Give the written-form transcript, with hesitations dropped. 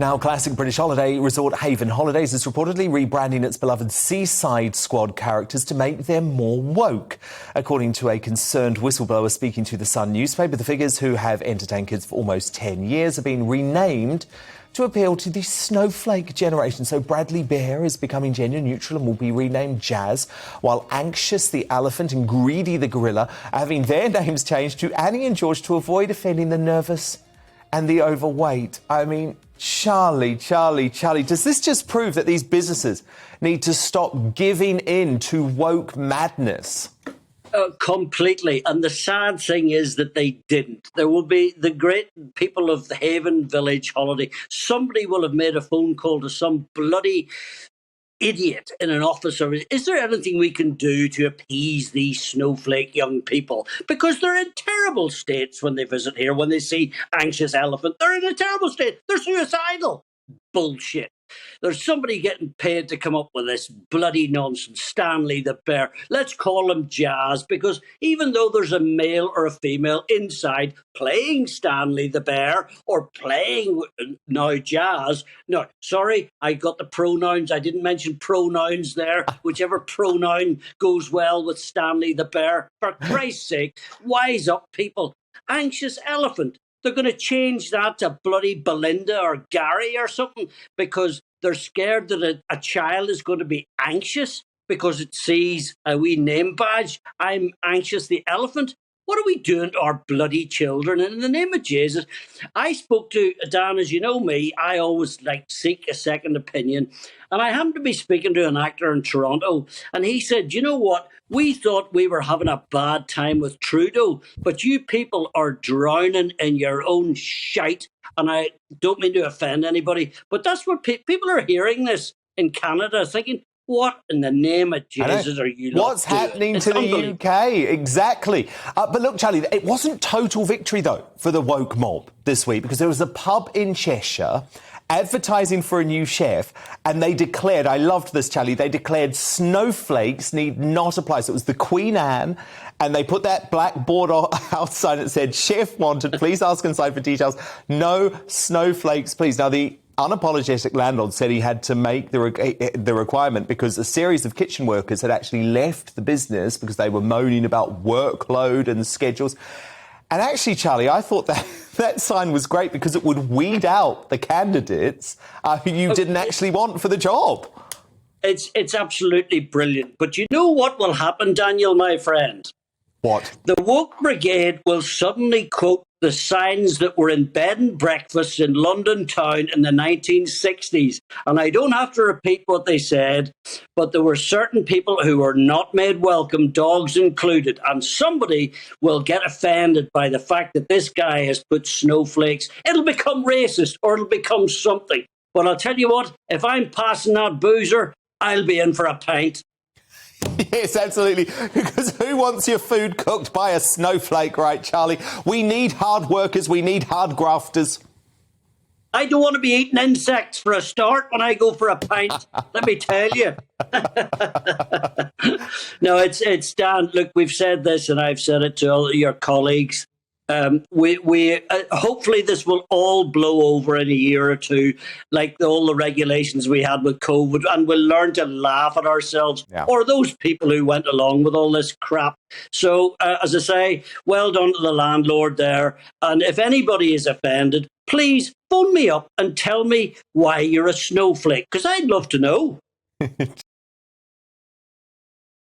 Now, classic British holiday resort Haven Holidays is reportedly rebranding its beloved Seaside Squad characters to make them more woke. According to a concerned whistleblower speaking to The Sun newspaper, the figures who have entertained kids for almost 10 years have been renamed to appeal to the snowflake generation. So Bradley Bear is becoming gender neutral and will be renamed Jazz, while Anxious the elephant and Greedy the gorilla are having their names changed to Annie and George to avoid offending the nervous and the overweight. I mean, Charlie, does this just prove that these businesses need to stop giving in to woke madness? Completely. And the sad thing is that they didn't. There will be the great people of the Haven Village holiday. Somebody will have made a phone call to some bloody idiot in an office. Or is there anything we can do to appease these snowflake young people? Because they're in terrible states when they visit here, when they see Anxious Elephant. They're in a terrible state. They're suicidal. Bullshit. There's somebody getting paid to come up with this bloody nonsense. Stanley the Bear. Let's call him Jazz, because even though there's a male or a female inside playing Stanley the Bear or playing now Jazz. No, sorry, I got the pronouns. I didn't mention pronouns there. Whichever pronoun goes well with Stanley the Bear. For Christ's sake, wise up, people. Anxious Elephant. They're going to change that to bloody Belinda or Gary or something because they're scared that a child is going to be anxious because it sees a wee name badge. I'm Anxious the Elephant. What are we doing to our bloody children? And in the name of Jesus, I spoke to, Dan, as you know me, I always seek a second opinion. And I happened to be speaking to an actor in Toronto, and he said, you know what? We thought we were having a bad time with Trudeau, but you people are drowning in your own shite. And I don't mean to offend anybody, but that's what people are hearing this in Canada, thinking, what in the name of Jesus are you doing? What's happening to the UK? Exactly. But look, Charlie, it wasn't total victory, though, for the woke mob this week, because there was a pub in Cheshire advertising for a new chef, and they declared, I loved this, Charlie, they declared snowflakes need not apply. So it was the Queen Anne, and they put that black board outside that said, chef wanted, please ask inside for details. No snowflakes, please. Now, the unapologetic landlord said he had to make the requirement because a series of kitchen workers had actually left the business because they were moaning about workload and schedules. And actually, Charlie, I thought that sign was great because it would weed out the candidates who you didn't actually want for the job. It's absolutely brilliant. But you know what will happen, Daniel, my friend? What? The woke brigade will suddenly quote the signs that were in bed and breakfasts in London town in the 1960s. And I don't have to repeat what they said, but there were certain people who were not made welcome, dogs included. And somebody will get offended by the fact that this guy has put snowflakes. It'll become racist or it'll become something. But I'll tell you what, if I'm passing that boozer, I'll be in for a pint. Yes, absolutely. Because who wants your food cooked by a snowflake, right, Charlie? We need hard workers. We need hard grafters. I don't want to be eating insects for a start when I go for a pint. Let me tell you. No, it's Dan. Look, we've said this, and I've said it to all your colleagues. We hopefully this will all blow over in a year or two, like all the regulations we had with COVID, and we'll learn to laugh at ourselves or those people who went along with all this crap. So, as I say, well done to the landlord there. And if anybody is offended, please phone me up and tell me why you're a snowflake, because I'd love to know.